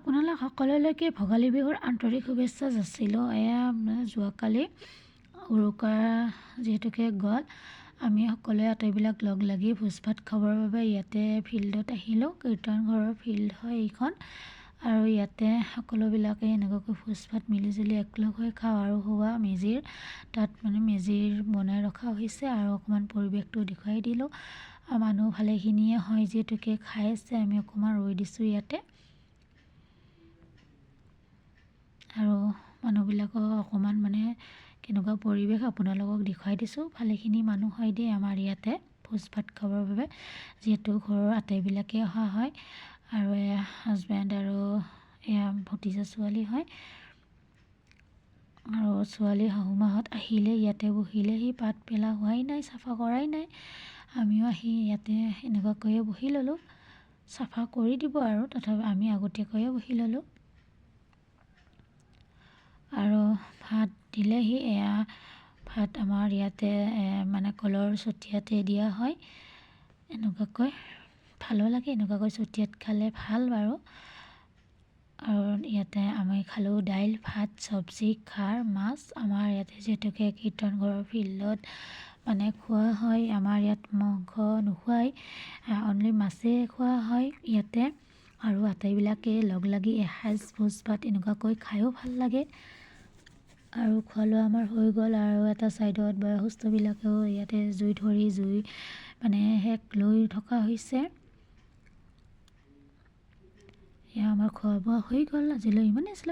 আপোনালোক সকলোলৈকে ভোগালী বিহুৰ আন্তৰিক শুভেচ্ছা যাচিলোঁ। এয়া যোৱাকালি উৰুকা যিহেতুকে গ'ল, আমি সকলোৱে আটাইবিলাক লগ লাগি ভোজ ভাত খাবৰ বাবে ইয়াতে ফিল্ডত আহিলোঁ। কীৰ্তন ঘৰৰ ফিল্ড হয় এইখন, আৰু ইয়াতে সকলোবিলাকে এনেকুৱাকৈ ভোজ ভাত মিলিজুলি একলগ হৈ খাওঁ। আৰু হোৱা মেজিৰ তাত মেজিৰ বনাই ৰখা হৈছে, আৰু অকণমান পৰিৱেশটো দেখুৱাই দিলোঁ। মানুহ ভালেখিনিয়ে হয় যিহেতুকে খাই আছে, আমি অকণমান ৰৈ দিছোঁ ইয়াতে। আৰু মানুহবিলাকক অকণমান কেনেকুৱা পৰিৱেশ আপোনালোকক দেখুৱাই দিছোঁ। ভালেখিনি মানুহ হয় দেই আমাৰ ইয়াতে ভোজ ভাত খাবৰ বাবে, যিহেতু ঘৰৰ আটাইবিলাকে অহা হয়। আৰু এয়া হাজবেণ্ড আৰু এয়া ভতিজা ছোৱালী হয়। আৰু ছোৱালী শাহুমাহঁত আহিলে ইয়াতে বহিলেহি, পাত পেলা হোৱাই নাই, চাফা কৰাই নাই। আমিও আহি ইয়াতে এনেকুৱাকৈয়ে বহি ল'লোঁ। চাফা কৰি দিব আৰু তথাপি আমি আগতীয়াকৈয়ে বহি ল'লোঁ। আৰু ভাত দিলেহি। এয়া ভাত আমাৰ ইয়াতে কলৰ চতিয়াতে দিয়া হয়। এনেকুৱাকৈ ভালো লাগে, এনেকুৱাকৈ চতিয়াত খালে ভাল বাৰু। আৰু ইয়াতে আমি খালোঁ দাইল, ভাত, চব্জি, খাৰ, মাছ। আমাৰ ইয়াতে যিহেতুকে কীৰ্তন ঘৰৰ ফিল্ডত খোৱা হয়, আমাৰ ইয়াত মাংস নোখোৱাই, অনলি মাছেই খোৱা হয় ইয়াতে। আৰু আটাইবিলাকে লগ লাগি এসাঁজ ভোজ ভাত এনেকুৱাকৈ খায়ো ভাল লাগে। আৰু খোৱা লোৱা আমাৰ হৈ গ'ল। আৰু এটা ছাইডত বয়সস্থবিলাকেও ইয়াতে জুই ধৰি সেক লৈ থকা হৈছে। এয়া আমাৰ খোৱা বোৱা হৈ গ'ল। আজিলৈ ইমানেই আছিলে।